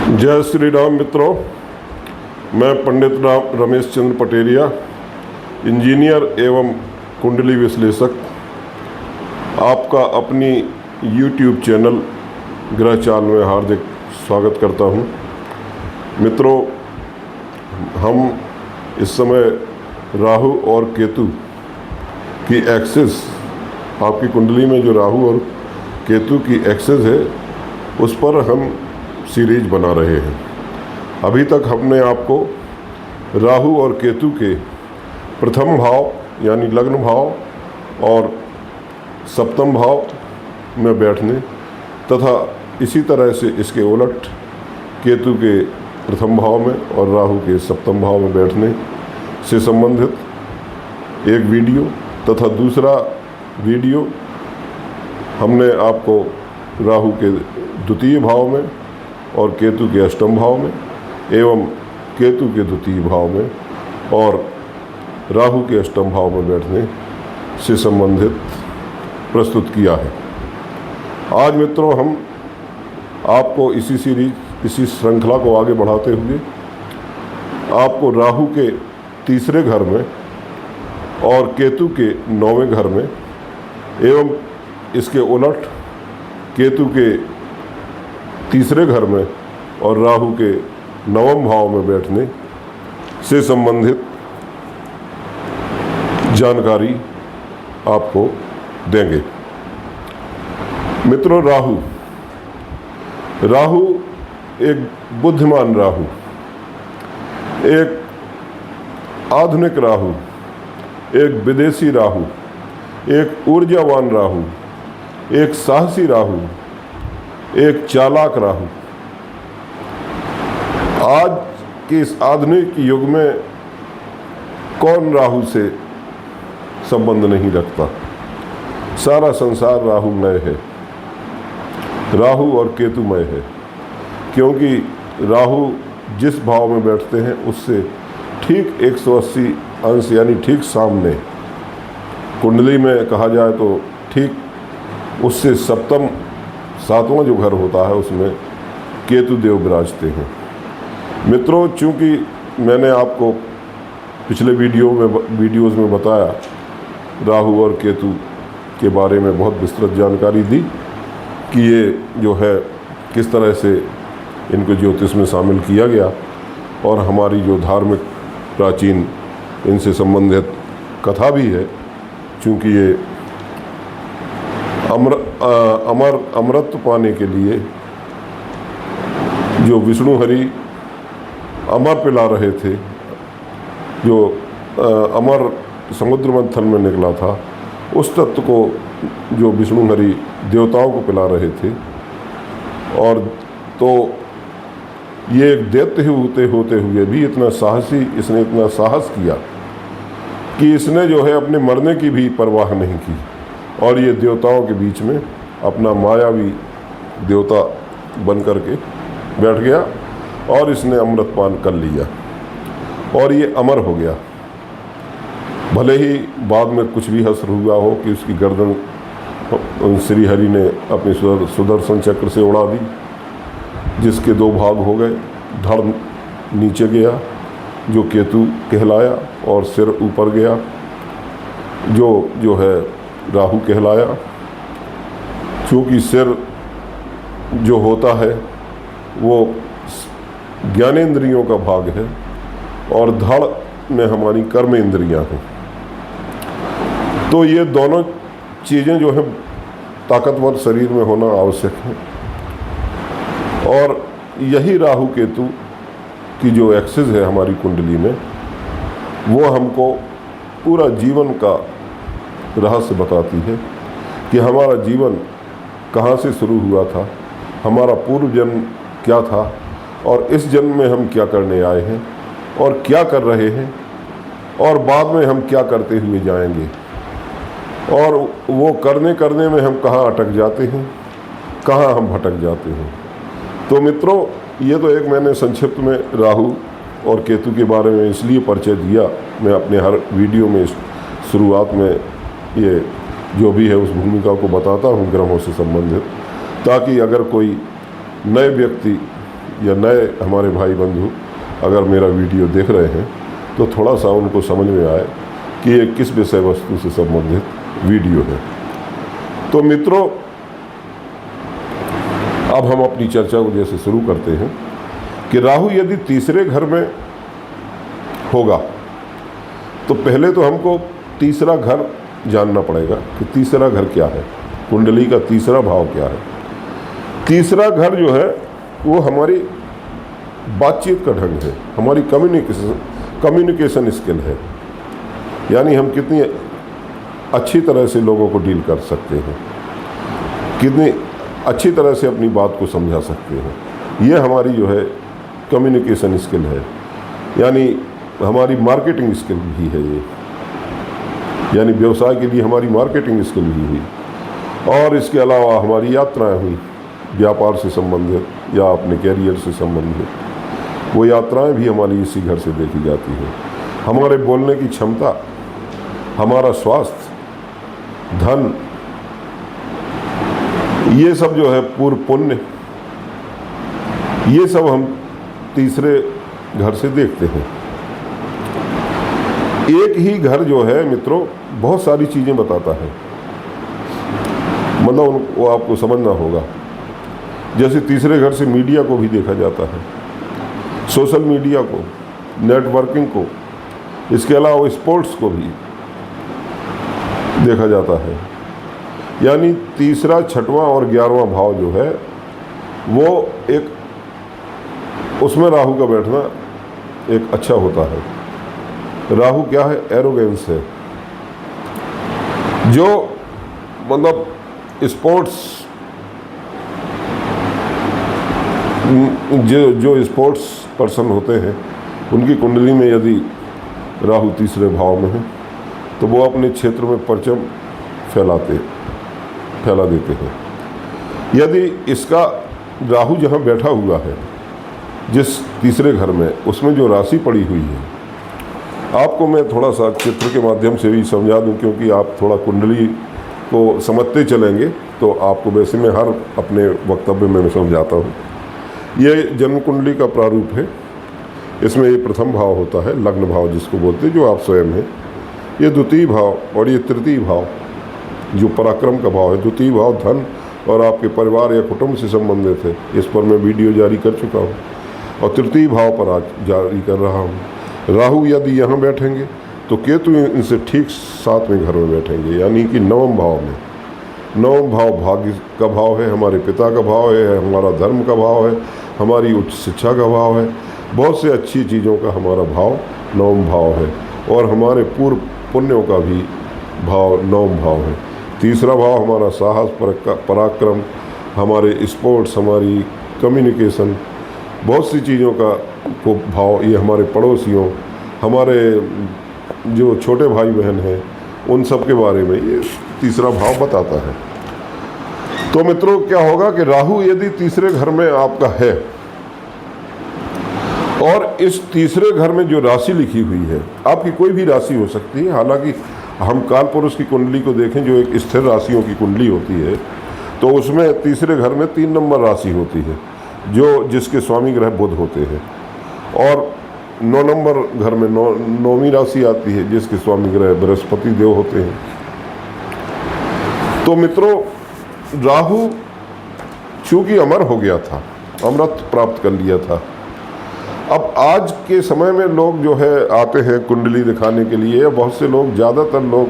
जय श्री राम मित्रों, मैं पंडित रमेश चंद्र पटेरिया, इंजीनियर एवं कुंडली विश्लेषक, आपका अपनी YouTube चैनल ग्रह चाल में हार्दिक स्वागत करता हूं। मित्रों, हम इस समय राहु और केतु की एक्सिस, आपकी कुंडली में जो राहु और केतु की एक्सिस है उस पर हम सीरीज बना रहे हैं। अभी तक हमने आपको राहु और केतु के प्रथम भाव यानी लग्न भाव और सप्तम भाव में बैठने तथा इसी तरह से इसके उलट केतु के प्रथम भाव में और राहु के सप्तम भाव में बैठने से संबंधित एक वीडियो तथा दूसरा वीडियो हमने आपको राहु के द्वितीय भाव में और केतु के अष्टम भाव में एवं केतु के द्वितीय भाव में और राहु के अष्टम भाव में बैठने से संबंधित प्रस्तुत किया है। आज मित्रों हम आपको इसी श्रृंखला को आगे बढ़ाते हुए आपको राहु के तीसरे घर में और केतु के 9वें घर में एवं इसके उलट केतु के तीसरे घर में और राहु के 9वें भाव में बैठने से संबंधित जानकारी आपको देंगे। मित्रों, राहु एक बुद्धिमान राहु, एक आधुनिक राहु, एक विदेशी राहु, एक ऊर्जावान राहु, एक साहसी राहु, एक चालाक राहु। आज के इस आधुनिक युग में कौन राहु से संबंध नहीं रखता। सारा संसार राहुमय है, राहु और केतुमय है, क्योंकि राहु जिस भाव में बैठते हैं उससे ठीक 180 अंश यानी ठीक सामने, कुंडली में कहा जाए तो ठीक उससे सप्तम 7वां जो घर होता है उसमें केतु देव विराजते हैं। मित्रों, चूंकि मैंने आपको पिछले वीडियोज़ में बताया राहु और केतु के बारे में बहुत विस्तृत जानकारी दी कि ये जो है किस तरह से इनको ज्योतिष में शामिल किया गया और हमारी जो धार्मिक प्राचीन इनसे संबंधित कथा भी है, चूँकि ये अमरत्व पाने के लिए जो विष्णु हरि अमर पिला रहे थे, जो अमर समुद्र मंथन में निकला था, उस तत्व को जो विष्णु हरि देवताओं को पिला रहे थे, और तो ये एक दैत्य होते हुए भी इसने इतना साहस किया कि इसने जो है अपने मरने की भी परवाह नहीं की और ये देवताओं के बीच में अपना मायावी देवता बन करके बैठ गया और इसने अमृतपान कर लिया और ये अमर हो गया। भले ही बाद में कुछ भी हश्र हुआ हो कि उसकी गर्दन श्री हरि ने अपनी सुदर्शन चक्र से उड़ा दी, जिसके 2 भाग हो गए। धड़ नीचे गया जो केतु कहलाया और सिर ऊपर गया जो है राहु कहलाया। क्योंकि सिर जो होता है वो ज्ञानेंद्रियों का भाग है और धड़ में हमारी कर्म इंद्रियां हैं। तो ये दोनों चीज़ें जो है ताकतवर शरीर में होना आवश्यक है। और यही राहु केतु की जो एक्सिस है हमारी कुंडली में, वो हमको पूरा जीवन का रहस्य बताती है कि हमारा जीवन कहाँ से शुरू हुआ था, हमारा पूर्व जन्म क्या था और इस जन्म में हम क्या करने आए हैं और क्या कर रहे हैं और बाद में हम क्या करते हुए जाएंगे और वो करने में हम कहाँ अटक जाते हैं, कहाँ हम भटक जाते हैं। तो मित्रों, ये तो एक मैंने संक्षिप्त में राहु और केतु के बारे में इसलिए परिचय दिया। मैं अपने हर वीडियो में शुरुआत में ये जो भी है उस भूमिका को बताता हूँ ग्रहों से संबंधित, ताकि अगर कोई नए व्यक्ति या नए हमारे भाई बंधु अगर मेरा वीडियो देख रहे हैं तो थोड़ा सा उनको समझ में आए कि ये किस विषय वस्तु से संबंधित वीडियो है। तो मित्रों, अब हम अपनी चर्चा को जैसे शुरू करते हैं कि राहु यदि तीसरे घर में होगा तो पहले तो हमको तीसरा घर जानना पड़ेगा कि तीसरा घर क्या है, कुंडली का तीसरा भाव क्या है। तीसरा घर जो है वो हमारी बातचीत का ढंग है, हमारी कम्युनिकेशन स्किल है, यानी हम कितनी अच्छी तरह से लोगों को डील कर सकते हैं, कितनी अच्छी तरह से अपनी बात को समझा सकते हैं। ये हमारी जो है कम्युनिकेशन स्किल है, यानी हमारी मार्केटिंग स्किल भी है ये, यानी व्यवसाय के लिए हमारी मार्केटिंग स्किल भी हुई। और इसके अलावा हमारी यात्राएं हुई, व्यापार से संबंधित या अपने कैरियर से संबंधित, वो यात्राएं भी हमारी इसी घर से देखी जाती है। हमारे बोलने की क्षमता, हमारा स्वास्थ्य, धन, ये सब जो है पूर्व पुण्य, ये सब हम तीसरे घर से देखते हैं। एक ही घर जो है मित्रों बहुत सारी चीज़ें बताता है, मतलब वो आपको समझना होगा। जैसे तीसरे घर से मीडिया को भी देखा जाता है, सोशल मीडिया को, नेटवर्किंग को, इसके अलावा स्पोर्ट्स को भी देखा जाता है। यानी तीसरा, छठवां और 11वां भाव जो है वो एक, उसमें राहु का बैठना एक अच्छा होता है। राहु क्या है? एरोगेंस है, जो मतलब स्पोर्ट्स, जो स्पोर्ट्स पर्सन होते हैं उनकी कुंडली में यदि राहु तीसरे भाव में है तो वो अपने क्षेत्र में परचम फैला देते हैं। यदि इसका राहु जहाँ बैठा हुआ है जिस तीसरे घर में, उसमें जो राशि पड़ी हुई है, आपको मैं थोड़ा सा चित्र के माध्यम से भी समझा दूं, क्योंकि आप थोड़ा कुंडली को समझते चलेंगे तो आपको, वैसे मैं हर अपने वक्तव्य में मैं समझाता हूँ। ये जन्म कुंडली का प्रारूप है। इसमें ये प्रथम भाव होता है, लग्न भाव जिसको बोलते हैं, जो आप स्वयं हैं। ये द्वितीय भाव और ये तृतीय भाव जो पराक्रम का भाव है। द्वितीय भाव धन और आपके परिवार या कुटुंब से संबंधित है, इस पर मैं वीडियो जारी कर चुका हूँ। और तृतीय भाव पर आज जारी कर रहा हूँ। राहु यदि यहाँ बैठेंगे तो केतु इनसे ठीक 7वें घर में बैठेंगे, यानी कि 9वें भाव में। 9वां भाव भाग्य का भाव है, हमारे पिता का भाव है, हमारा धर्म का भाव है, हमारी उच्च शिक्षा का भाव है, बहुत से अच्छी चीज़ों का हमारा भाव 9वां भाव है। और हमारे पूर्व पुण्यों का भी भाव 9वां भाव है। तीसरा भाव हमारा साहस, पराक्रम, हमारे स्पोर्ट्स, हमारी कम्युनिकेशन, बहुत सी चीज़ों का वो भाव। ये हमारे पड़ोसियों, हमारे जो छोटे भाई बहन हैं, उन सब के बारे में ये तीसरा भाव बताता है। तो मित्रों, क्या होगा कि राहु यदि तीसरे घर में आपका है और इस तीसरे घर में जो राशि लिखी हुई है, आपकी कोई भी राशि हो सकती है। हालांकि हम काल पुरुष की कुंडली को देखें, जो एक स्थिर राशियों की कुंडली होती है, तो उसमें तीसरे घर में 3 नंबर राशि होती है, जो जिसके स्वामी ग्रह बुध होते हैं। और 9 नंबर घर में 9वीं राशि आती है, जिसके स्वामी ग्रह बृहस्पति देव होते हैं। तो मित्रों, राहु चूंकि अमर हो गया था, अमरत्व प्राप्त कर लिया था। अब आज के समय में लोग जो है आते हैं कुंडली दिखाने के लिए, या बहुत से लोग, ज़्यादातर लोग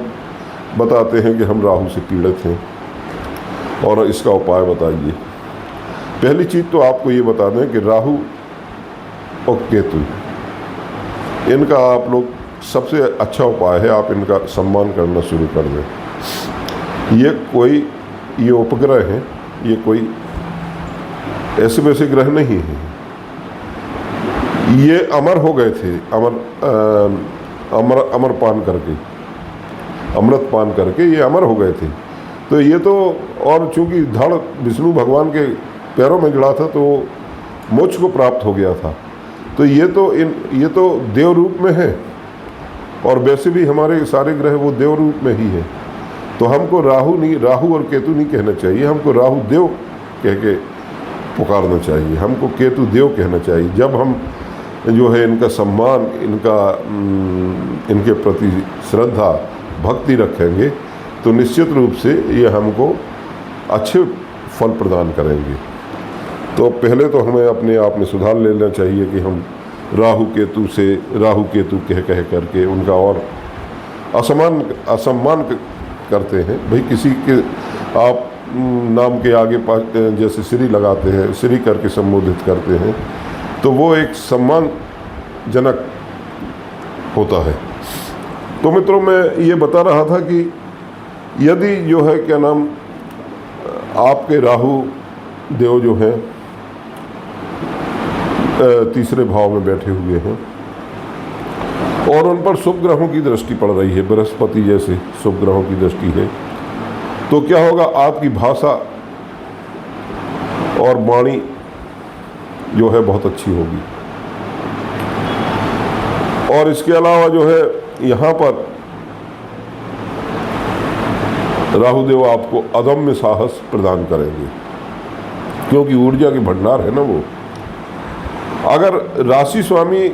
बताते हैं कि हम राहु से पीड़ित हैं और इसका उपाय बताइए। पहली चीज़ तो आपको ये बता दें कि राहु और केतु, इनका आप लोग सबसे अच्छा उपाय है, आप इनका सम्मान करना शुरू कर दें। ये उपग्रह हैं, ये कोई ऐसे वैसे ग्रह नहीं हैं। ये अमर हो गए थे, अमरपान करके, अमृतपान करके ये अमर हो गए थे। तो ये तो, और चूंकि धड़ विष्णु भगवान के पैरों में जड़ा था तो मोक्ष को प्राप्त हो गया था। तो ये तो देव रूप में है, और वैसे भी हमारे सारे ग्रह वो देव रूप में ही है। तो हमको राहु और केतु नहीं कहना चाहिए, हमको राहु देव कह के पुकारना चाहिए, हमको केतु देव कहना चाहिए। जब हम जो है इनका सम्मान, इनके प्रति श्रद्धा भक्ति रखेंगे तो निश्चित रूप से ये हमको अच्छे फल प्रदान करेंगे। तो पहले तो हमें अपने आप में सुधार लेना चाहिए कि हम राहु केतु कह करके उनका और असम्मान करते हैं। भाई किसी के आप नाम के आगे जैसे श्री लगाते हैं, श्री करके संबोधित करते हैं, तो वो एक सम्मानजनक होता है। तो मित्रों, मैं ये बता रहा था कि यदि जो है क्या नाम आपके राहु देव जो हैं तीसरे भाव में बैठे हुए हैं और उन पर शुभ ग्रहों की दृष्टि पड़ रही है, बृहस्पति जैसे शुभ ग्रहों की दृष्टि है, तो क्या होगा, आपकी भाषा और वाणी जो है बहुत अच्छी होगी। और इसके अलावा जो है यहाँ पर राहुदेव आपको अदम्य साहस प्रदान करेंगे, क्योंकि ऊर्जा के भंडार है ना वो। अगर राशि स्वामी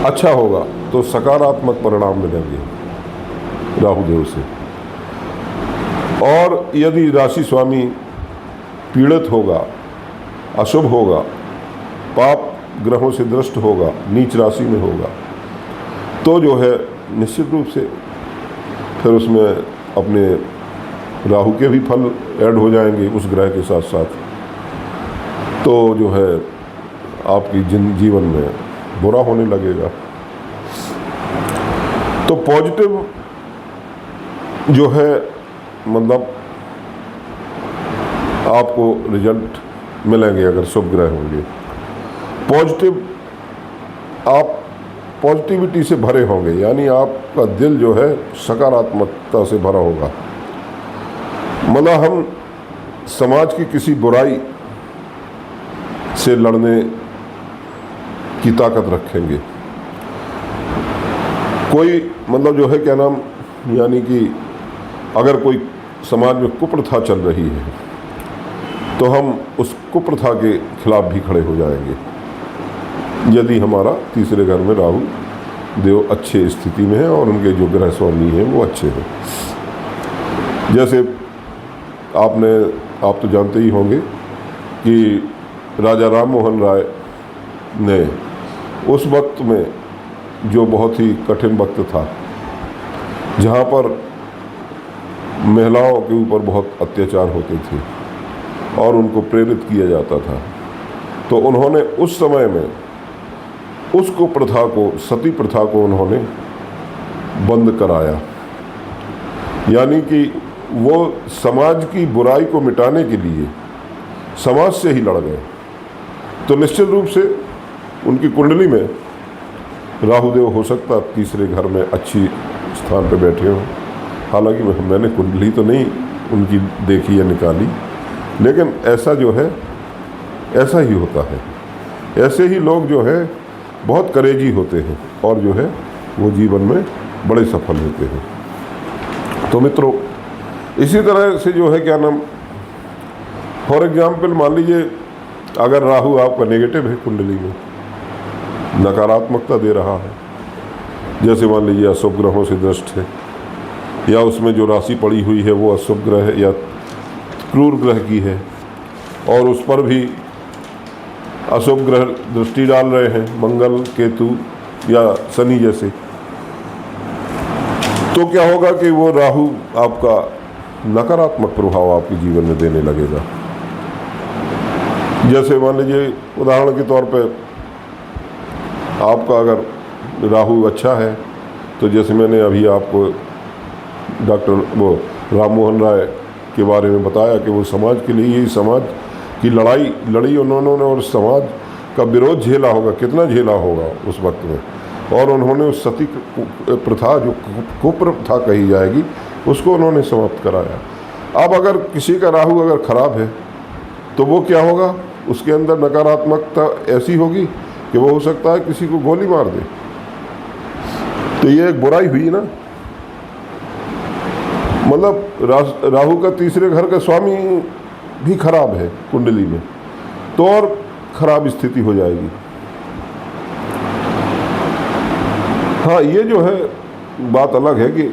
अच्छा होगा तो सकारात्मक परिणाम मिलेंगे राहुदेव से, और यदि राशि स्वामी पीड़ित होगा, अशुभ होगा, पाप ग्रहों से दृष्ट होगा, नीच राशि में होगा, तो जो है निश्चित रूप से फिर उसमें अपने राहु के भी फल ऐड हो जाएंगे उस ग्रह के साथ साथ। तो जो है आपकी जीवन में बुरा होने लगेगा। तो पॉजिटिव जो है मतलब आपको रिजल्ट मिलेंगे अगर शुभ ग्रह होंगे। आप पॉजिटिविटी से भरे होंगे, यानी आपका दिल जो है सकारात्मकता से भरा होगा। मतलब हम समाज की किसी बुराई से लड़ने की ताकत रखेंगे। कोई मतलब जो है क्या नाम, यानी कि अगर कोई समाज में कुप्रथा चल रही है तो हम उस कुप्रथा के खिलाफ भी खड़े हो जाएंगे, यदि हमारा तीसरे घर में राहु देव अच्छे स्थिति में है और उनके जो ग्रह स्वामी हैं वो अच्छे हैं। जैसे आप तो जानते ही होंगे कि राजा राम मोहन राय ने उस वक्त में जो बहुत ही कठिन वक्त था, जहाँ पर महिलाओं के ऊपर बहुत अत्याचार होते थे और उनको प्रेरित किया जाता था, तो उन्होंने उस समय में उस कुप्रथा को, सती प्रथा को उन्होंने बंद कराया। यानी कि वो समाज की बुराई को मिटाने के लिए समाज से ही लड़ गए। तो निश्चित रूप से उनकी कुंडली में राहुदेव हो सकता तीसरे घर में अच्छी स्थान पर बैठे हों। हालांकि मैंने कुंडली तो नहीं उनकी देखी या निकाली, लेकिन ऐसा जो है ऐसा ही होता है। ऐसे ही लोग जो है बहुत करेजी होते हैं और जो है वो जीवन में बड़े सफल होते हैं। तो मित्रों, इसी तरह से जो है क्या नाम, फॉर एग्जाम्पल मान लीजिए अगर राहु आपका नेगेटिव है, कुंडली में नकारात्मकता दे रहा है, जैसे मान लीजिए अशुभ ग्रहों से दृष्ट है, या उसमें जो राशि पड़ी हुई है वो अशुभ ग्रह या क्रूर ग्रह की है और उस पर भी अशुभ ग्रह दृष्टि डाल रहे हैं, मंगल, केतु या शनि जैसे, तो क्या होगा कि वो राहु आपका नकारात्मक प्रभाव आपके जीवन में देने लगेगा। जैसे मान लीजिए उदाहरण के तौर पे आपका अगर राहु अच्छा है, तो जैसे मैंने अभी आपको डॉक्टर राम मोहन राय के बारे में बताया कि वो समाज के लिए ही समाज की लड़ाई लड़ी उन्होंने और समाज का विरोध झेला होगा, कितना झेला होगा उस वक्त में, और उन्होंने उस सती प्रथा जो कुप्रथा कही जाएगी उसको उन्होंने समाप्त कराया। अब अगर किसी का राहु अगर खराब है तो वो क्या होगा, उसके अंदर नकारात्मकता ऐसी होगी कि वो हो सकता है किसी को गोली मार दे। तो ये एक बुराई हुई ना। मतलब राहु का तीसरे घर का स्वामी भी खराब है कुंडली में तो और खराब स्थिति हो जाएगी। हाँ, ये जो है बात अलग है कि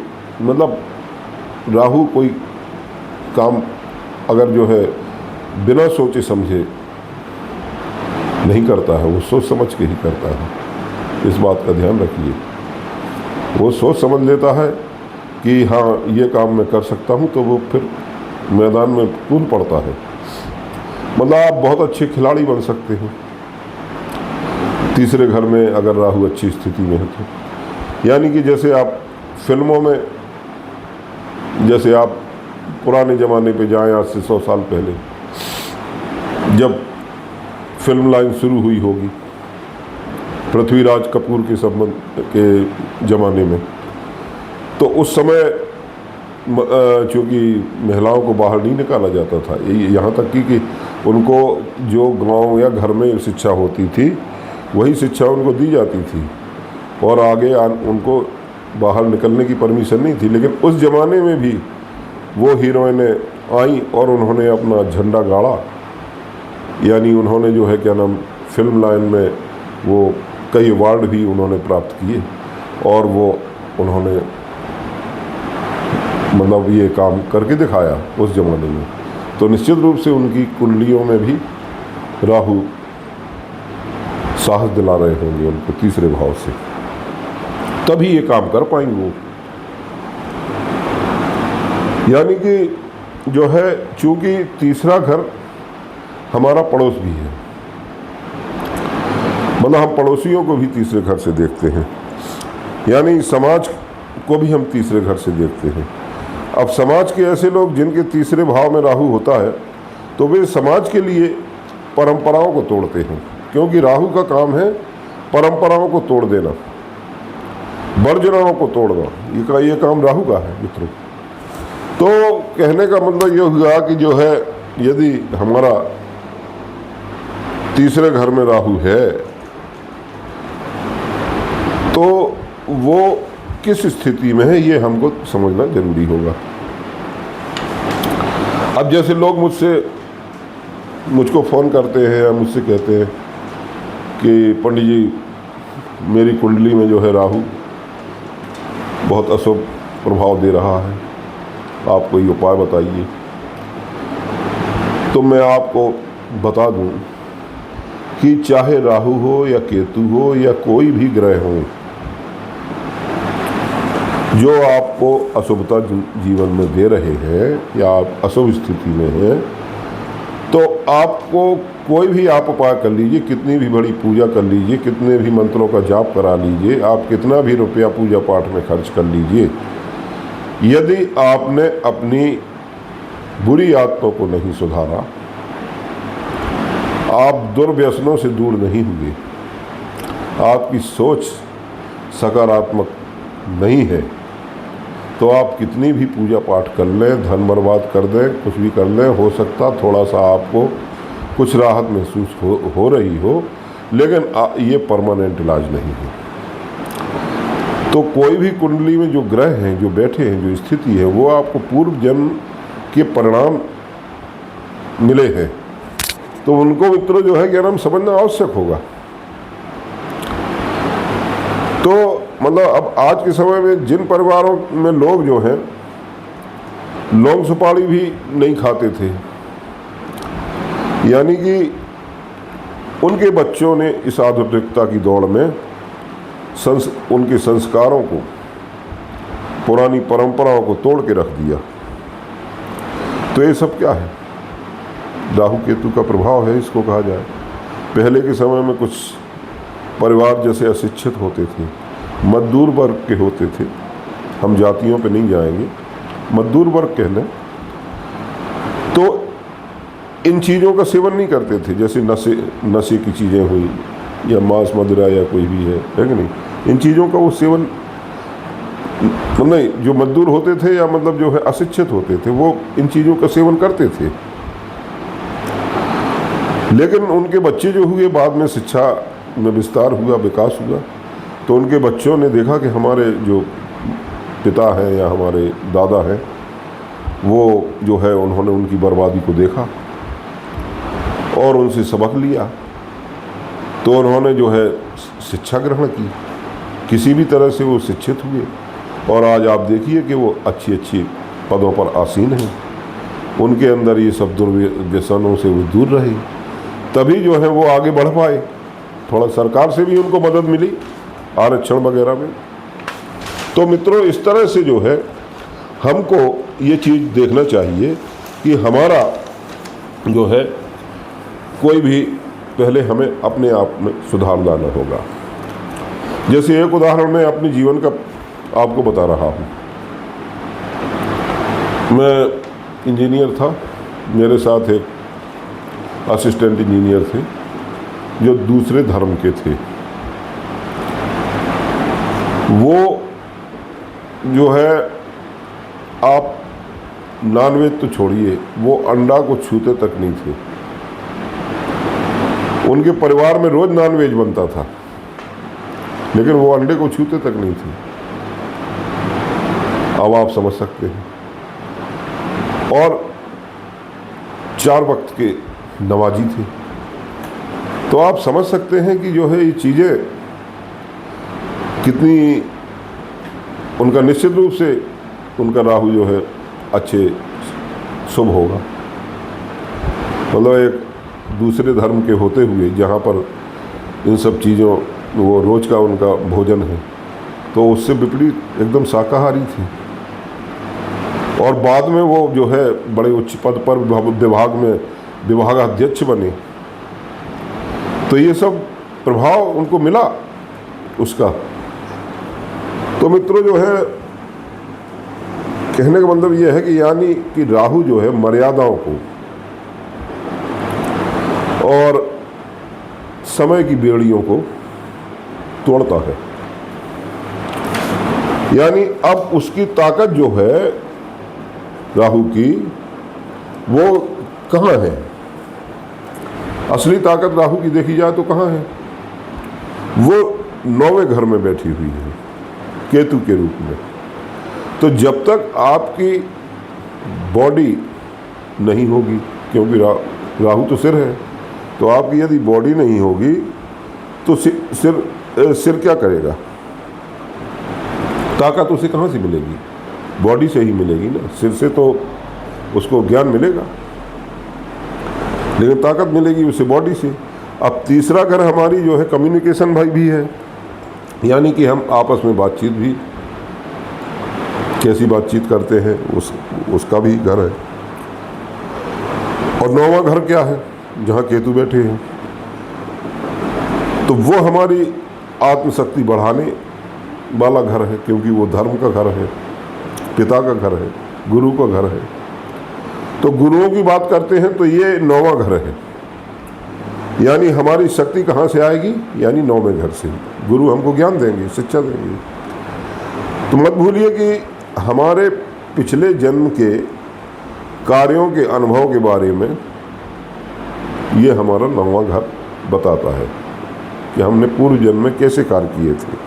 मतलब राहु कोई काम अगर जो है बिना सोचे समझे नहीं करता है, वो सोच समझ के ही करता है। इस बात का ध्यान रखिए। वो सोच समझ लेता है कि हाँ ये काम मैं कर सकता हूँ, तो वो फिर मैदान में कूद पड़ता है। मतलब आप बहुत अच्छे खिलाड़ी बन सकते हैं तीसरे घर में अगर राहु अच्छी स्थिति में है तो। यानी कि जैसे आप फिल्मों में, जैसे आप पुराने ज़माने पे जाएं, आज से 100 साल पहले जब फिल्म लाइन शुरू हुई होगी पृथ्वीराज कपूर के संबंध के ज़माने में, तो उस समय चूँकि महिलाओं को बाहर नहीं निकाला जाता था, यहाँ तक कि उनको जो गांव या घर में शिक्षा होती थी वही शिक्षा उनको दी जाती थी और आगे उनको बाहर निकलने की परमिशन नहीं थी। लेकिन उस ज़माने में भी वो हीरोइनें आई और उन्होंने अपना झंडा गाड़ा। यानी उन्होंने जो है क्या नाम फिल्म लाइन में वो कई अवार्ड भी उन्होंने प्राप्त किए और वो उन्होंने मतलब ये काम करके दिखाया उस ज़माने में। तो निश्चित रूप से उनकी कुंडलियों में भी राहु साहस दिला रहे होंगे उनको तीसरे भाव से, तभी ये काम कर पाएंगे वो। यानी कि जो है चूंकि तीसरा घर हमारा पड़ोस भी है, मतलब हम पड़ोसियों को भी तीसरे घर से देखते हैं, यानी समाज को भी हम तीसरे घर से देखते हैं। अब समाज के ऐसे लोग जिनके तीसरे भाव में राहु होता है तो वे समाज के लिए परंपराओं को तोड़ते हैं, क्योंकि राहु का काम है परंपराओं को तोड़ देना, वर्जनाओं को तोड़ना। ये काम राहु का है मित्रों। तो कहने का मतलब ये हुआ कि जो है यदि हमारा तीसरे घर में राहु है तो वो किस स्थिति में है ये हमको समझना जरूरी होगा। अब जैसे लोग मुझको फ़ोन करते हैं या मुझसे कहते हैं कि पंडित जी मेरी कुंडली में जो है राहु बहुत अशुभ प्रभाव दे रहा है, आप कोई उपाय बताइए। तो मैं आपको बता दूं कि चाहे राहु हो या केतु हो या कोई भी ग्रह हो जो आपको अशुभता जीवन में दे रहे हैं या आप अशुभ स्थिति में हैं, तो आपको कोई भी आप उपाय कर लीजिए, कितनी भी बड़ी पूजा कर लीजिए, कितने भी मंत्रों का जाप करा लीजिए, आप कितना भी रुपया पूजा पाठ में खर्च कर लीजिए, यदि आपने अपनी बुरी आदतों को नहीं सुधारा, आप दुर्व्यसनों से दूर नहीं हुए, आपकी सोच सकारात्मक नहीं है, तो आप कितनी भी पूजा पाठ कर लें, धन बर्बाद कर दें, कुछ भी कर लें, हो सकता थोड़ा सा आपको कुछ राहत महसूस हो रही हो, लेकिन ये परमानेंट इलाज नहीं है। तो कोई भी कुंडली में जो ग्रह हैं, जो बैठे हैं, जो स्थिति है, वो आपको पूर्व जन्म के परिणाम मिले हैं, तो उनको मित्रों जो है क्या नाम समझना आवश्यक होगा। तो मतलब अब आज के समय में जिन परिवारों में लोग जो हैं लौंग सुपारी भी नहीं खाते थे, यानी कि उनके बच्चों ने इस आधुनिकता की दौड़ में उनके संस्कारों को, पुरानी परंपराओं को तोड़ के रख दिया। तो ये सब क्या है? राहु केतु का प्रभाव है, इसको कहा जाए। पहले के समय में कुछ परिवार जैसे अशिक्षित होते थे, मजदूर वर्ग के होते थे, हम जातियों पे नहीं जाएंगे, मजदूर वर्ग कह लें, तो इन चीज़ों का सेवन नहीं करते थे, जैसे नशे की चीज़ें हुई या मांस मदिरा या कोई भी है कि नहीं, इन चीज़ों का वो सेवन नहीं, जो मजदूर होते थे या मतलब जो है अशिक्षित होते थे वो इन चीज़ों का सेवन करते थे। लेकिन उनके बच्चे जो हुए, बाद में शिक्षा में विस्तार हुआ, विकास हुआ, तो उनके बच्चों ने देखा कि हमारे जो पिता हैं या हमारे दादा हैं वो जो है उन्होंने उनकी बर्बादी को देखा और उनसे सबक लिया। तो उन्होंने जो है शिक्षा ग्रहण की, किसी भी तरह से वो शिक्षित हुए और आज आप देखिए कि वो अच्छी अच्छी पदों पर आसीन हैं। उनके अंदर ये सब दुर्व्यसनों से वो दूर रहे, तभी जो है वो आगे बढ़ पाए। थोड़ा सरकार से भी उनको मदद मिली आरक्षण वगैरह में। तो मित्रों, इस तरह से जो है हमको ये चीज़ देखना चाहिए कि हमारा जो है कोई भी पहले हमें अपने आप में सुधार लाना होगा। जैसे एक उदाहरण मैं अपने जीवन का आपको बता रहा हूँ। मैं इंजीनियर था, मेरे साथ एक असिस्टेंट इंजीनियर थे जो दूसरे धर्म के थे। वो जो है, आप नॉनवेज तो छोड़िए, वो अंडा को छूते तक नहीं थे। उनके परिवार में रोज नॉनवेज बनता था, लेकिन वो अंडे को छूते तक नहीं थे। अब आप समझ सकते हैं। और 4 वक्त के नमाजी थे। तो आप समझ सकते हैं कि जो है ये चीज़ें कितनी, उनका निश्चित रूप से उनका राहु जो है अच्छे शुभ होगा। मतलब एक दूसरे धर्म के होते हुए जहाँ पर इन सब चीज़ों, वो रोज का उनका भोजन है, तो उससे विपरीत एकदम शाकाहारी थी। और बाद में वो जो है बड़े उच्च पद पर विभाग में विभागाध्यक्ष बने। तो ये सब प्रभाव उनको मिला उसका। तो मित्रों, जो है कहने का मतलब ये है कि यानी कि राहु जो है मर्यादाओं को और समय की बेड़ियों को तोड़ता है। यानी अब उसकी ताकत जो है राहु की, वो कहाँ है? असली ताकत राहु की देखी जाए तो कहाँ है? वो 9वें घर में बैठी हुई है केतु के रूप में। तो जब तक आपकी बॉडी नहीं होगी, क्योंकि राहु तो सिर है, तो आपकी यदि बॉडी नहीं होगी तो सिर क्या करेगा? ताकत उसे कहाँ से मिलेगी? बॉडी से ही मिलेगी ना। सिर से तो उसको ज्ञान मिलेगा, लेकिन ताकत मिलेगी उसे बॉडी से। अब तीसरा घर हमारी जो है कम्युनिकेशन भाई भी है, यानी कि हम आपस में बातचीत भी कैसी बातचीत करते हैं उसका भी घर है। और 9वां घर क्या है? जहाँ केतु बैठे हैं, तो वो हमारी आत्मशक्ति बढ़ाने वाला घर है, क्योंकि वो धर्म का घर है, पिता का घर है, गुरु का घर है। तो गुरुओं की बात करते हैं तो ये 9वां घर है। यानी हमारी शक्ति कहाँ से आएगी? यानी 9वें घर से। गुरु हमको ज्ञान देंगे, शिक्षा देंगे। तो मत भूलिए कि हमारे पिछले जन्म के कार्यों के अनुभव के बारे में ये हमारा 9वां घर बताता है कि हमने पूर्व जन्म में कैसे कार्य किए थे।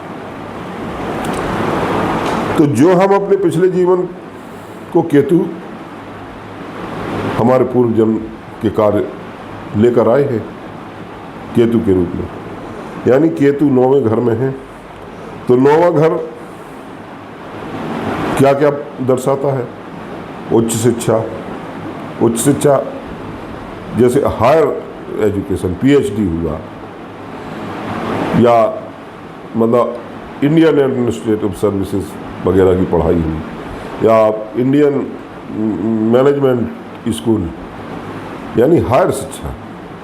तो जो हम अपने पिछले जीवन को केतु हमारे पूर्व जन्म के कार्य लेकर आए हैं केतु के रूप में। यानी केतु 9वें घर में है। तो 9वां घर क्या क्या दर्शाता है? उच्च शिक्षा। उच्च शिक्षा जैसे हायर एजुकेशन, PhD हुआ, या मतलब इंडियन एडमिनिस्ट्रेटिव सर्विसेज वगैरह की पढ़ाई हुई, या इंडियन मैनेजमेंट स्कूल, यानी हायर शिक्षा,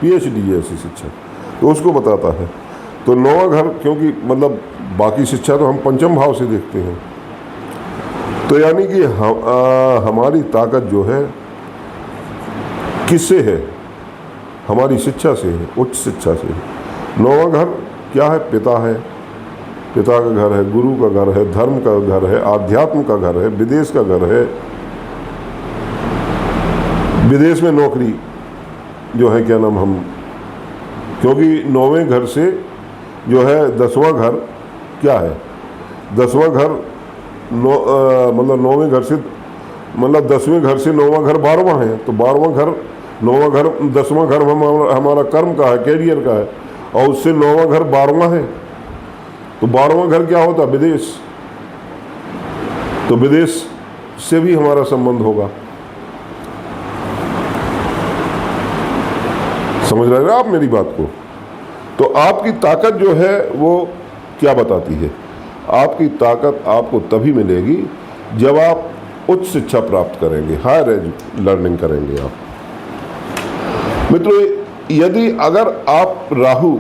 PhD जैसी शिक्षा, तो उसको बताता है। तो 9वां घर, क्योंकि मतलब बाकी शिक्षा तो हम पंचम भाव से देखते हैं, तो यानी कि हमारी ताकत जो है किससे है? हमारी शिक्षा से है, उच्च शिक्षा से। 9वां घर क्या है? पिता है, पिता का घर है, गुरु का घर है, धर्म का घर है, आध्यात्म का घर है, विदेश का घर है, विदेश में नौकरी जो है, क्या नाम, हम, क्योंकि 9वें घर से जो है 10वां घर क्या है? 10वां घर मतलब 9वें घर से, मतलब 10वें घर से 9वां घर 12वां है। तो 12वां घर 9वां घर, 10वां घर हमारा कर्म का है, कैरियर का है, और उससे 9वां घर 12वां है। तो 12वां घर क्या होता है? विदेश। तो विदेश से भी हमारा संबंध होगा। समझ रहे हैं आप मेरी बात को? तो आपकी ताकत जो है वो क्या बताती है? आपकी ताकत आपको तभी मिलेगी जब आप उच्च शिक्षा प्राप्त करेंगे, हायर लर्निंग करेंगे आप। मित्रों, यदि अगर आप राहु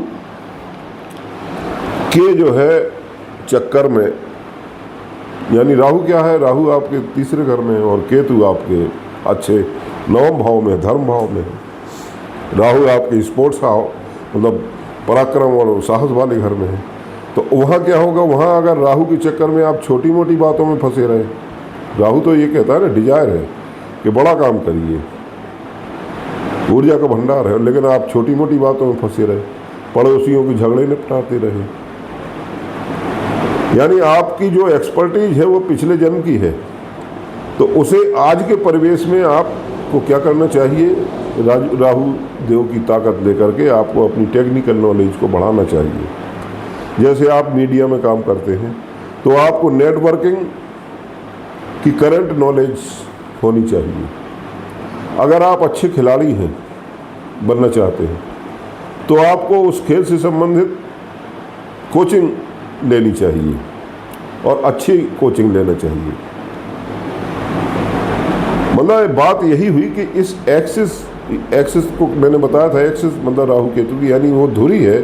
के जो है चक्कर में, यानी राहु क्या है? राहु आपके तीसरे घर में है और केतु आपके अच्छे 9वें भाव में, धर्म भाव में है। राहु आपके स्पोर्ट्स का मतलब पराक्रम और साहस वाले घर में है। तो वहाँ क्या होगा? वहाँ अगर राहु के चक्कर में आप छोटी मोटी बातों में फंसे रहे, राहु तो ये कहता है ना, डिजायर है कि बड़ा काम करिए, ऊर्जा का भंडार है, लेकिन आप छोटी मोटी बातों में फंसे रहे, पड़ोसियों की झगड़े निपटाते रहे। यानी आपकी जो एक्सपर्टीज है वो पिछले जन्म की है, तो उसे आज के परिवेश में आपको क्या करना चाहिए? राहु देव की ताकत लेकर के आपको अपनी टेक्निकल नॉलेज को बढ़ाना चाहिए। जैसे आप मीडिया में काम करते हैं तो आपको नेटवर्किंग की करंट नॉलेज होनी चाहिए। अगर आप अच्छे खिलाड़ी हैं, बनना चाहते हैं, तो आपको उस खेल से संबंधित कोचिंग लेनी चाहिए और अच्छी कोचिंग लेना चाहिए। मतलब बात यही हुई कि इस एक्सिस को मैंने बताया था, एक्सिस मतलब राहु केतु की, यानी वो धुरी है,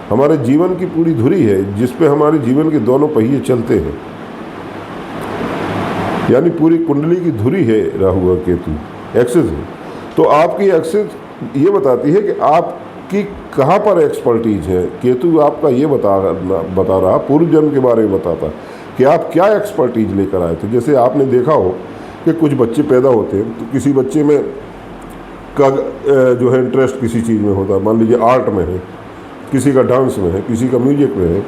हमारे जीवन की पूरी धुरी है जिस पे हमारे जीवन के दोनों पहिए चलते हैं। यानी पूरी कुंडली की धुरी है राहु और केतु, एक्सिस है। तो आपकी एक्सिस ये बताती है कि आपकी कहाँ पर एक्सपर्टीज है। केतु आपका ये बता रहा, पूर्व जन्म के बारे में बताता कि आप क्या एक्सपर्टीज लेकर आए थे। जैसे आपने देखा हो कि कुछ बच्चे पैदा होते हैं तो किसी बच्चे में का जो है इंटरेस्ट किसी चीज़ में होता है, मान लीजिए आर्ट में है, किसी का डांस में है, किसी का म्यूजिक में है,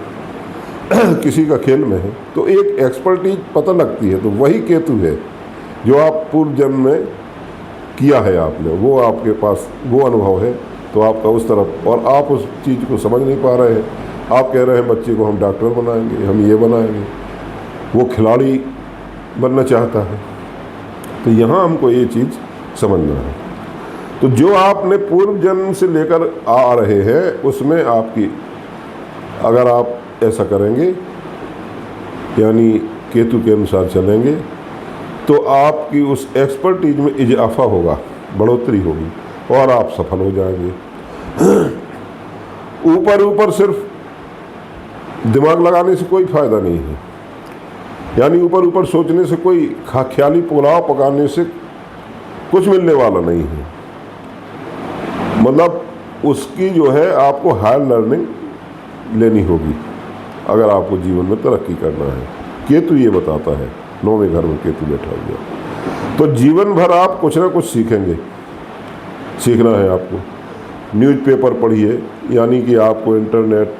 किसी का खेल में है, तो एक एक्सपर्टीज पता लगती है। तो वही केतु है जो आप पूर्व जन्म में किया है आपने, वो आपके पास वो अनुभव है, तो आपका उस तरफ, और आप उस चीज़ को समझ नहीं पा रहे हैं। आप कह रहे हैं बच्चे को हम डॉक्टर बनाएंगे, हम ये बनाएंगे, वो खिलाड़ी बनना चाहता है। तो यहाँ हमको ये चीज़ समझना है। तो जो आपने पूर्व जन्म से लेकर आ रहे हैं उसमें आपकी, अगर आप ऐसा करेंगे यानी केतु के अनुसार चलेंगे, तो आपकी उस एक्सपर्टीज में इजाफा होगा, बढ़ोतरी होगी और आप सफल हो जाएंगे। ऊपर सिर्फ दिमाग लगाने से कोई फायदा नहीं है, यानी ऊपर सोचने से कोई ख्याली पुलाव पकाने से कुछ मिलने वाला नहीं है। मतलब उसकी जो है आपको हायर लर्निंग लेनी होगी अगर आपको जीवन में तरक्की करना है। केतु ये बताता है, 9वें घर में केतु बैठा हुआ, तो जीवन भर आप कुछ ना कुछ सीखेंगे, सीखना है आपको। न्यूज़पेपर पढ़िए, यानी कि आपको इंटरनेट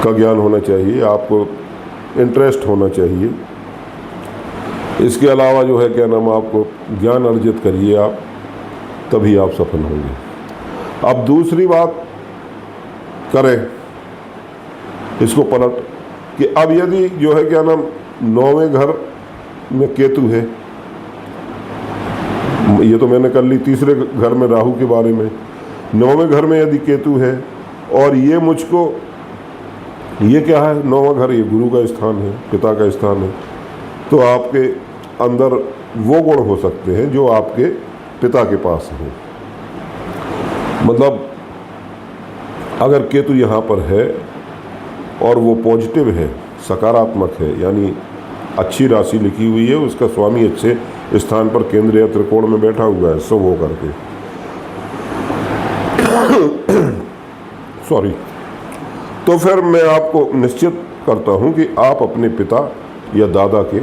का ज्ञान होना चाहिए, आपको इंटरेस्ट होना चाहिए। इसके अलावा जो है क्या नाम, आपको ज्ञान अर्जित करिए आप, तभी आप सफल होंगे। अब दूसरी बात करें इसको पलट कि अब यदि जो है क्या नाम 9वें घर में केतु है, ये तो मैंने कर ली तीसरे घर में राहु के बारे में, 9वें घर में यदि केतु है और ये मुझको, ये क्या है 9वां घर, ये गुरु का स्थान है, पिता का स्थान है, तो आपके अंदर वो गुण हो सकते हैं जो आपके पिता के पास है। मतलब अगर केतु यहाँ पर है और वो पॉजिटिव है, सकारात्मक है, यानी अच्छी राशि लिखी हुई है, उसका स्वामी अच्छे स्थान पर केंद्र या त्रिकोण में बैठा हुआ है, सब वो करके सॉरी, तो फिर मैं आपको निश्चित करता हूँ कि आप अपने पिता या दादा के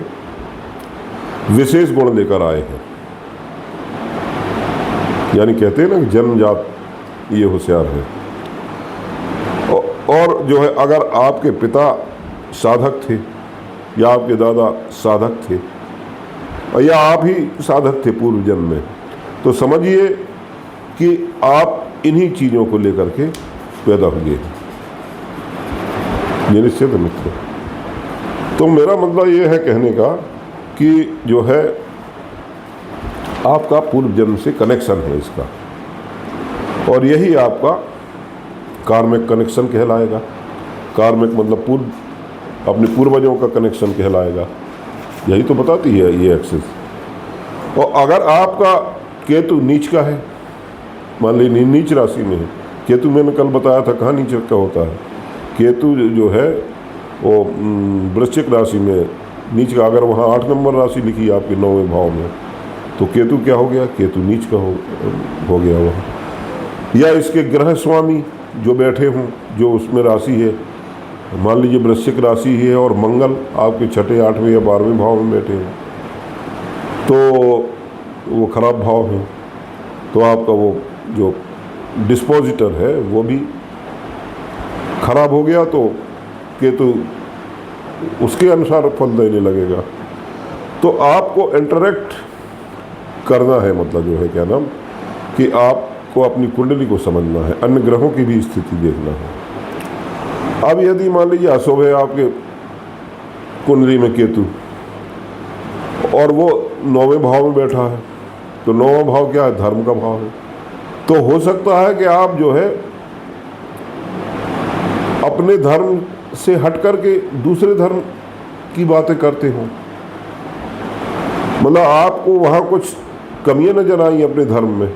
विशेष गुण लेकर आए हैं। यानी कहते हैं ना कि जन्मजात ये होशियार है। और जो है अगर आपके पिता साधक थे या आपके दादा साधक थे या आप ही साधक थे पूर्व जन्म में, तो समझिए कि आप इन्हीं चीज़ों को लेकर के पैदा हुए, ये निश्चित है मित्रों। तो मेरा मतलब ये है कहने का कि जो है आपका पूर्व जन्म से कनेक्शन है इसका, और यही आपका कार्मिक कनेक्शन कहलाएगा। कार्मिक मतलब पूर्व, अपने पूर्वजों का कनेक्शन कहलाएगा। यही तो बताती है ये एक्सिस। और अगर आपका केतु नीच का है, मान लीजिए नीच राशि में है केतु, मैंने कल बताया था कहाँ नीच का होता है। केतु जो है वो वृश्चिक राशि में नीच का, अगर वहाँ 8 नंबर राशि लिखी है आपके 9वें भाव में, तो केतु क्या हो गया, केतु नीच का हो गया वहाँ। या इसके ग्रह स्वामी जो बैठे हों, जो उसमें राशि है, मान लीजिए वृश्चिक राशि है और मंगल आपके 6, 8वें या 12वें भाव में बैठे हैं, तो वो खराब भाव है, तो आपका वो जो डिस्पोजिटर है वो भी खराब हो गया, तो केतु उसके अनुसार फल देने लगेगा। तो आपको इंटरेक्ट करना है, मतलब जो है क्या नाम, कि आपको अपनी कुंडली को समझना है, अन्य ग्रहों की भी स्थिति देखना है। अब यदि मान लीजिए अशुभ है आपके कुंडली में केतु, और वो 9वें भाव में बैठा है, तो 9वां भाव क्या है, धर्म का भाव है। तो हो सकता है कि आप जो है अपने धर्म से हट करके दूसरे धर्म की बातें करते हो, मतलब आपको वहाँ कुछ कमियां नजर आई अपने धर्म में,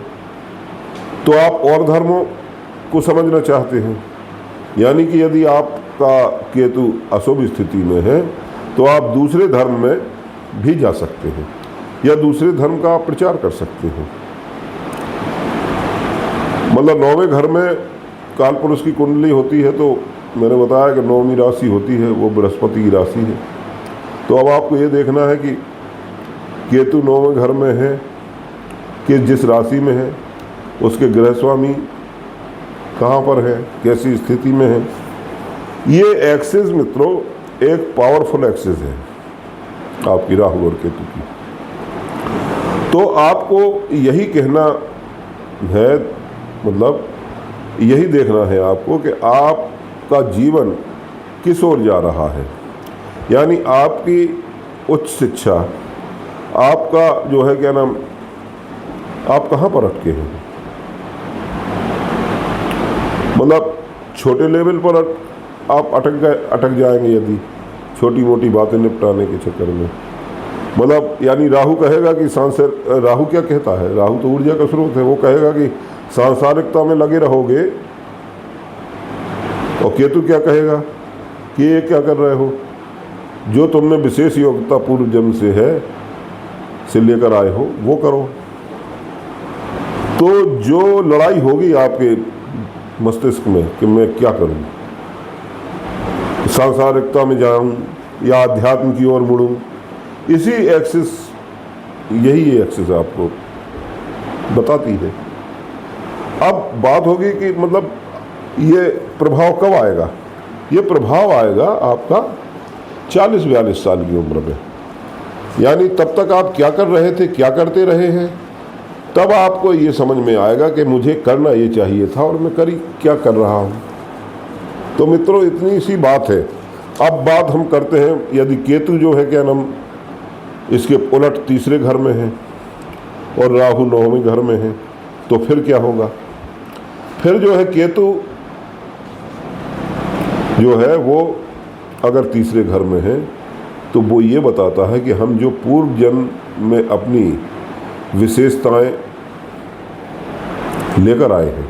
तो आप और धर्मों को समझना चाहते हैं। यानी कि यदि आपका केतु अशुभ स्थिति में है तो आप दूसरे धर्म में भी जा सकते हैं, या दूसरे धर्म का आप प्रचार कर सकते हैं। मतलब 9वें घर में काल पुरुष की कुंडली होती है, तो मैंने बताया कि 9वीं राशि होती है वो बृहस्पति की राशि है। तो अब आपको ये देखना है कि केतु 9वें घर में है, कि जिस राशि में है उसके ग्रह स्वामी कहाँ पर है, कैसी स्थिति में है। ये एक्सिस मित्रों एक पावरफुल एक्सिस है आपकी राहु और केतु की। तो आपको यही कहना है, मतलब यही देखना है आपको कि आपका जीवन किस ओर जा रहा है। यानी आपकी उच्च शिक्षा, आपका जो है क्या नाम, आप कहाँ पर अटके हैं। मतलब छोटे लेवल पर आप अटक जाएंगे यदि छोटी मोटी बातें निपटाने के चक्कर में। मतलब यानी राहु कहेगा कि राहु क्या कहता है, राहु तो ऊर्जा का स्रोत है, वो कहेगा कि सांसारिकता में लगे रहोगे, और केतु क्या कहेगा कि ये क्या कर रहे हो, जो तुमने विशेष योग्यता पूर्व जन्म से लेकर आए हो वो करो। तो जो लड़ाई होगी आपके मस्तिष्क में कि मैं क्या करूं, सांसारिकता में जाऊं या अध्यात्म की ओर मुड़ूं, इसी एक्सिस, यही एक्सिस आपको बताती है। अब बात होगी कि मतलब ये प्रभाव कब आएगा। ये प्रभाव आएगा आपका 40-42 साल की उम्र में। यानी तब तक आप क्या कर रहे थे, क्या करते रहे हैं, तब आपको ये समझ में आएगा कि मुझे करना ये चाहिए था और मैं क्या कर रहा हूँ। तो मित्रों इतनी सी बात है। अब बात हम करते हैं, यदि केतु जो है क्या नाम इसके उलट तीसरे घर में है और राहु 9वें घर में है, तो फिर क्या होगा। फिर जो है केतु जो है वो अगर तीसरे घर में है तो वो ये बताता है कि हम जो पूर्व जन्म में अपनी विशेषताएं लेकर आए हैं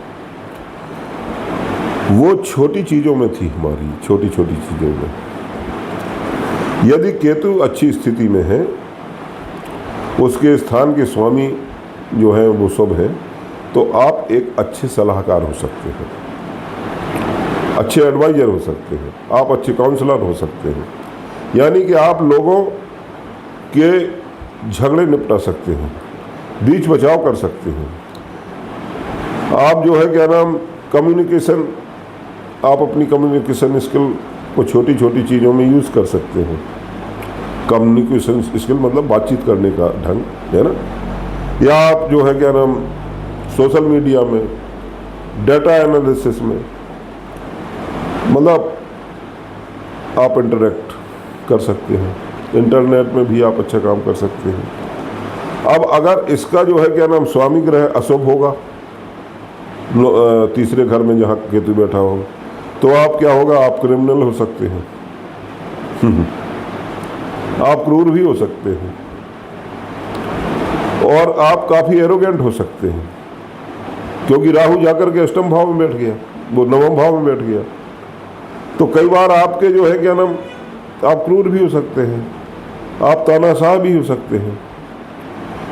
वो छोटी चीज़ों में थी, हमारी छोटी छोटी चीज़ों में। यदि केतु अच्छी स्थिति में है, उसके स्थान के स्वामी जो हैं वो शुभ हैं, तो आप एक अच्छे सलाहकार हो सकते हैं, अच्छे एडवाइजर हो सकते हैं, आप अच्छे काउंसलर हो सकते हैं। यानी कि आप लोगों के झगड़े निपटा सकते हैं, बीच बचाव कर सकते हैं। आप जो है क्या नाम कम्युनिकेशन, आप अपनी कम्युनिकेशन स्किल को छोटी छोटी चीज़ों में यूज़ कर सकते हैं। कम्युनिकेशन स्किल मतलब बातचीत करने का ढंग है ना। या आप जो है क्या नाम सोशल मीडिया में, डाटा एनालिसिस में, मतलब आप इंटरेक्ट कर सकते हैं। इंटरनेट में भी आप अच्छा काम कर सकते हैं। अब अगर इसका जो है क्या नाम स्वामी ग्रह अशुभ होगा, तीसरे घर में जहाँ केतु बैठा होगा, तो आप क्या होगा, आप क्रिमिनल हो सकते हैं आप क्रूर भी हो सकते हैं और आप काफ़ी एरोगेंट हो सकते हैं, क्योंकि राहु जाकर के अष्टम भाव में बैठ गया, वो नवम भाव में बैठ गया। तो कई बार आपके जो है क्या नाम आप क्रूर भी हो सकते हैं, आप तानाशाह भी हो सकते हैं,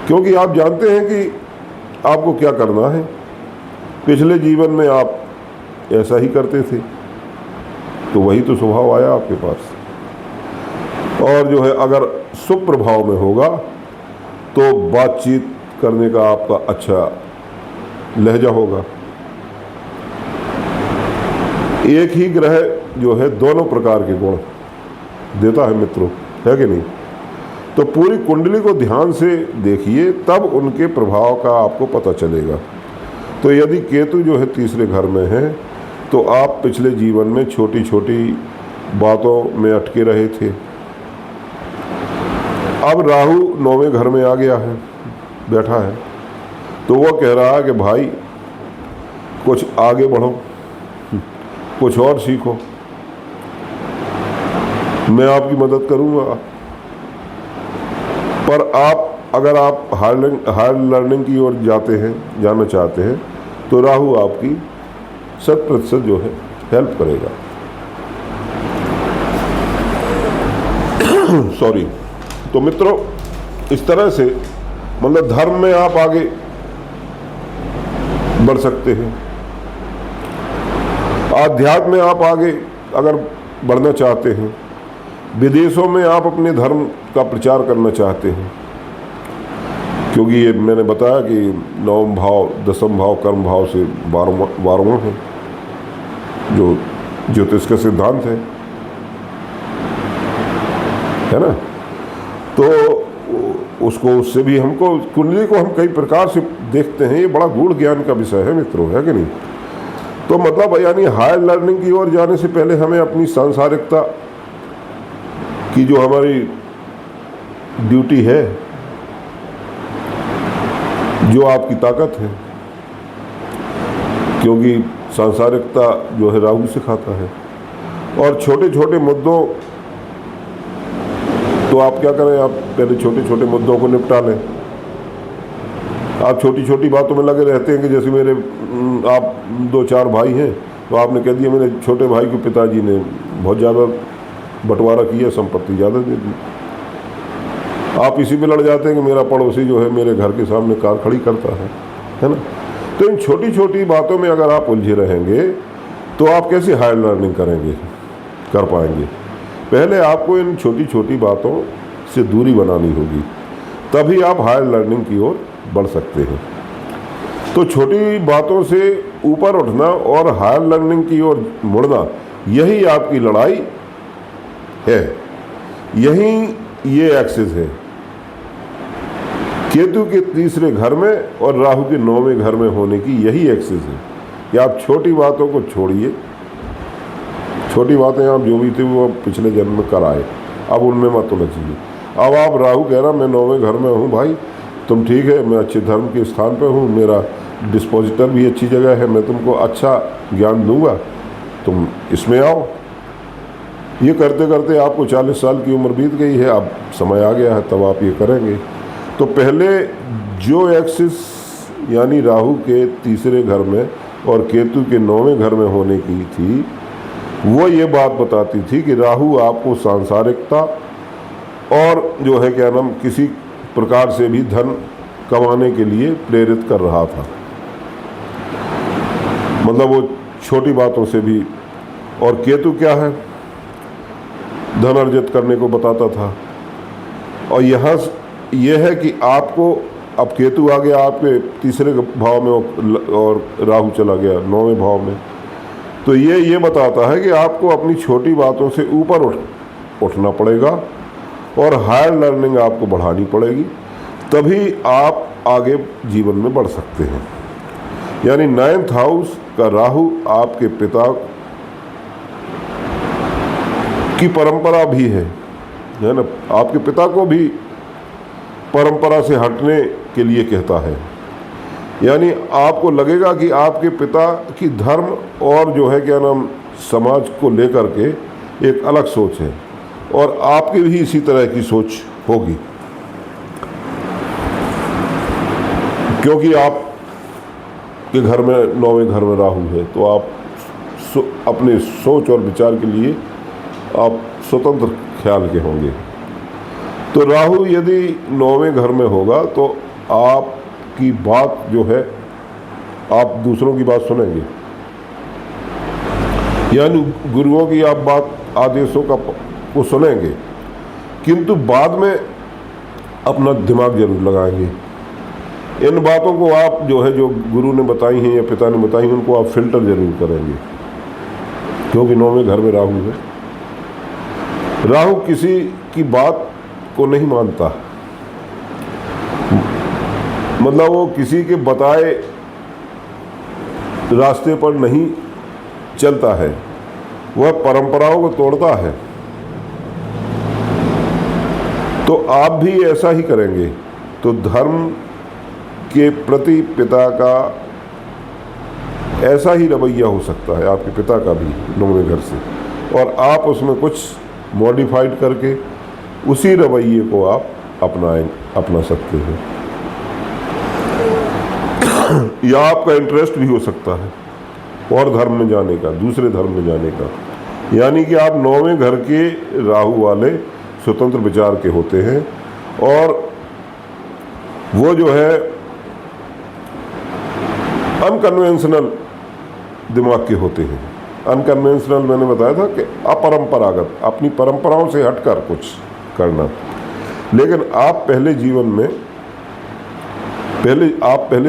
क्योंकि आप जानते हैं कि आपको क्या करना है। पिछले जीवन में आप ऐसा ही करते थे, तो वही तो स्वभाव आया आपके पास। और जो है अगर शुभ प्रभाव में होगा तो बातचीत करने का आपका अच्छा लहजा होगा। एक ही ग्रह जो है दोनों प्रकार के गुण देता है मित्रों, है कि नहीं? तो पूरी कुंडली को ध्यान से देखिए, तब उनके प्रभाव का आपको पता चलेगा। तो यदि केतु जो है तीसरे घर में है, तो आप पिछले जीवन में छोटी छोटी बातों में अटके रहे थे। अब राहु 9वें घर में आ गया है, बैठा है, तो वो कह रहा है कि भाई कुछ आगे बढ़ो, कुछ और सीखो, मैं आपकी मदद करूंगा। पर अगर आप हायर लर्निंग की ओर जाना चाहते हैं, तो राहु आपकी 100% जो है हेल्प करेगा। सॉरी। तो मित्रों, इस तरह से मतलब धर्म में आप आगे बढ़ सकते हैं, आध्यात्म में आप आगे अगर बढ़ना चाहते हैं, विदेशों में आप अपने धर्म का प्रचार करना चाहते हैं, क्योंकि ये मैंने बताया कि 9वां भाव 10वां भाव कर्म भाव से 12वां है, जो ज्योतिष का सिद्धांत है ना। तो उससे भी हमको कुंडली को हम कई प्रकार से देखते हैं, ये बड़ा गूढ़ ज्ञान का विषय है मित्रों, है कि नहीं? तो मतलब यानी हायर लर्निंग की ओर जाने से पहले हमें अपनी सांसारिकता की जो हमारी ड्यूटी है, जो आपकी ताकत है, क्योंकि सांसारिकता जो है राहु सिखाता है। और छोटे छोटे मुद्दों, तो आप क्या करें, आप पहले छोटे छोटे मुद्दों को निपटा लें। आप छोटी छोटी बातों में लगे रहते हैं कि जैसे आप 2-4 भाई हैं, तो आपने कह दिया मेरे छोटे भाई के पिताजी ने बहुत ज़्यादा बंटवारा किया, संपत्ति ज़्यादा दे दी। आप इसी में लड़ जाते हैं कि मेरा पड़ोसी जो है मेरे घर के सामने कार खड़ी करता है ना। तो इन छोटी छोटी बातों में अगर आप उलझे रहेंगे, तो आप कैसे हायर लर्निंग कर पाएंगे? पहले आपको इन छोटी छोटी बातों से दूरी बनानी होगी, तभी आप हायर लर्निंग की ओर बढ़ सकते हैं। तो छोटी बातों से ऊपर उठना और हायर लर्निंग की ओर मुड़ना, यही आपकी लड़ाई है, यही ये एक्सिस है। केतु के तीसरे घर में और राहु के 9वें घर में होने की यही एक्सिस है कि आप छोटी बातों को छोड़िए। छोटी बातें आप जो भी थे वो पिछले जन्म में कर आए, अब उनमें मत उलझिए। अब आप राहु कह रहा मैं 9वें घर में हूँ, भाई तुम ठीक है, मैं अच्छे धर्म के स्थान पर हूँ, मेरा डिस्पोजिटर भी अच्छी जगह है, मैं तुमको अच्छा ज्ञान दूंगा, तुम इसमें आओ। ये करते करते आपको 40 साल की उम्र बीत गई है, अब समय आ गया है, तब आप ये करेंगे। तो पहले जो एक्सिस यानी राहु के तीसरे घर में और केतु के 9वें घर में होने की थी, वो ये बात बताती थी कि राहु आपको सांसारिकता और जो है क्या नाम किसी प्रकार से भी धन कमाने के लिए प्रेरित कर रहा था। मतलब वो छोटी बातों से भी। और केतु क्या है, धन अर्जित करने को बताता था। और यहाँ यह है कि आपको अब केतु आ गया आपके तीसरे भाव में और राहु चला गया 9वें भाव में, तो ये बताता है कि आपको अपनी छोटी बातों से ऊपर उठना पड़ेगा और हायर लर्निंग आपको बढ़ानी पड़ेगी, तभी आप आगे जीवन में बढ़ सकते हैं। यानी 9th हाउस का राहु आपके पिता की परंपरा भी है ना, आपके पिता को भी परंपरा से हटने के लिए कहता है। यानी आपको लगेगा कि आपके पिता की धर्म और जो है क्या नाम समाज को लेकर के एक अलग सोच है, और आपकी भी इसी तरह की सोच होगी, क्योंकि आप के घर में 9वें घर में राहु है, तो आप अपने सोच और विचार के लिए आप स्वतंत्र ख्याल के होंगे। तो राहु यदि 9वें घर में होगा तो आपकी बात जो है, आप दूसरों की बात सुनेंगे, यानी गुरुओं की आप बात, आदेशों को सुनेंगे, किंतु बाद में अपना दिमाग जरूर लगाएंगे। इन बातों को आप जो है, जो गुरु ने बताई हैं या पिता ने बताई हैं, उनको आप फिल्टर जरूर करेंगे, क्योंकि 9वें घर में राहु है। राहु किसी की बात को नहीं मानता, मतलब वो किसी के बताए रास्ते पर नहीं चलता है, वह परंपराओं को तोड़ता है। तो आप भी ऐसा ही करेंगे। तो धर्म के प्रति पिता का ऐसा ही रवैया हो सकता है, आपके पिता का भी 9वें घर से, और आप उसमें कुछ मॉडिफाइड करके उसी रवैये को आप अपना सकते हैं। या आपका इंटरेस्ट भी हो सकता है और धर्म में जाने का, दूसरे धर्म में जाने का। यानी कि आप 9वें घर के राहु वाले स्वतंत्र विचार के होते हैं, और वो जो है अनकन्वेंशनल दिमाग के होते हैं। अनकन्वेंशनल मैंने बताया था कि अपरंपरागत, अपनी परंपराओं से हटकर कुछ करना। लेकिन आप पहले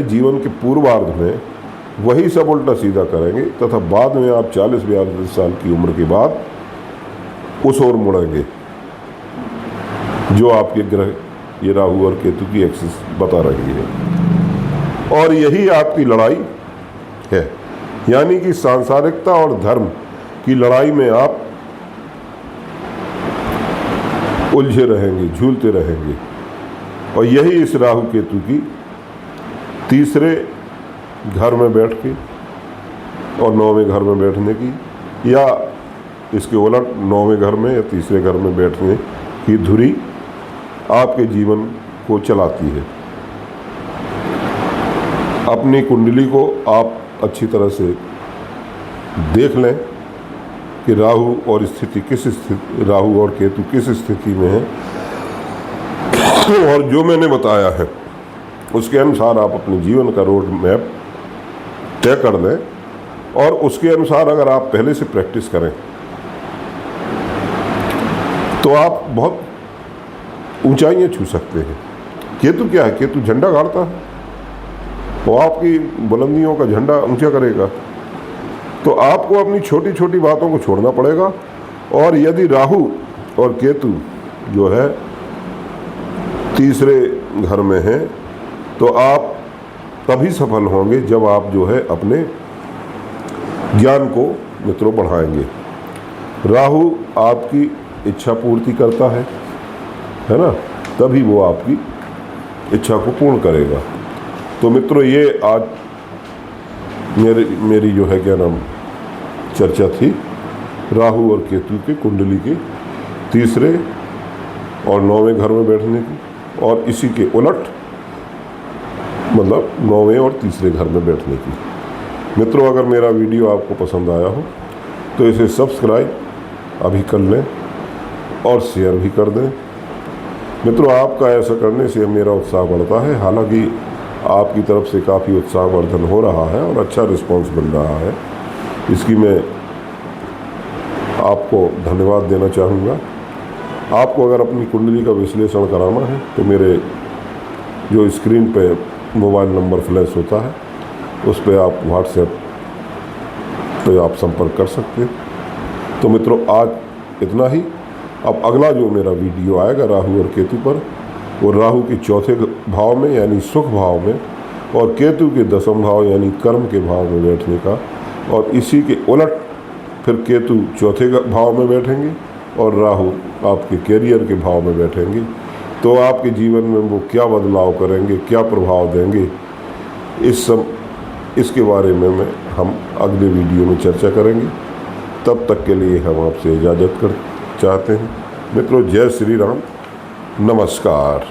जीवन के पूर्वार्ध में वही सब उल्टा सीधा करेंगे, तथा बाद में आप 40-42 साल की उम्र के बाद उस ओर मुड़ेंगे जो आपके ग्रह ये राहु और केतु की एक्सिस बता रही है। और यही आपकी लड़ाई है, यानी कि सांसारिकता और धर्म की लड़ाई में आप उलझे रहेंगे, झूलते रहेंगे। और यही इस राहु केतु की तीसरे घर में बैठ के और 9वें घर में बैठने की, या इसके उलट 9वें घर में या तीसरे घर में बैठने की धुरी आपके जीवन को चलाती है। अपनी कुंडली को आप अच्छी तरह से देख लें कि राहु और राहु और केतु किस स्थिति में है, और जो मैंने बताया है उसके अनुसार आप अपने जीवन का रोड मैप तय कर लें, और उसके अनुसार अगर आप पहले से प्रैक्टिस करें तो आप बहुत ऊंचाइयां छू सकते हैं। केतु क्या है? केतु झंडा गाड़ता है, वो आपकी बुलंदियों का झंडा ऊंचा करेगा। तो आपको अपनी छोटी छोटी बातों को छोड़ना पड़ेगा। और यदि राहु और केतु जो है तीसरे घर में है, तो आप तभी सफल होंगे जब आप जो है अपने ज्ञान को मित्रों बढ़ाएंगे। राहु आपकी इच्छा पूर्ति करता है ना, तभी वो आपकी इच्छा को पूर्ण करेगा। तो मित्रों, ये आज मेरी जो है क्या नाम चर्चा थी राहु और केतु के कुंडली के तीसरे और 9वें घर में बैठने की, और इसी के उलट मतलब 9वें और तीसरे घर में बैठने की। मित्रों, अगर मेरा वीडियो आपको पसंद आया हो तो इसे सब्सक्राइब अभी कर लें और शेयर भी कर दें। मित्रों, आपका ऐसा करने से मेरा उत्साह बढ़ता है। हालांकि आपकी तरफ से काफ़ी उत्साहवर्धन हो रहा है और अच्छा रिस्पांस मिल रहा है, इसकी मैं आपको धन्यवाद देना चाहूँगा। आपको अगर अपनी कुंडली का विश्लेषण कराना है तो मेरे जो स्क्रीन पे मोबाइल नंबर फ्लैश होता है उस पर आप व्हाट्सएप पे आप संपर्क कर सकते हैं। तो मित्रों, आज इतना ही। अब अगला जो मेरा वीडियो आएगा राहु और केतु पर, वो राहु के चौथे भाव में यानी सुख भाव में, और केतु के दसम भाव यानी कर्म के भाव में बैठने का। और इसी के उलट फिर केतु चौथे भाव में बैठेंगे और राहु आपके कैरियर के भाव में बैठेंगे। तो आपके जीवन में वो क्या बदलाव करेंगे, क्या प्रभाव देंगे, इसके बारे में हम अगले वीडियो में चर्चा करेंगे। तब तक के लिए हम आपसे इजाज़त चाहते हैं। मित्रों, जय श्री राम, नमस्कार।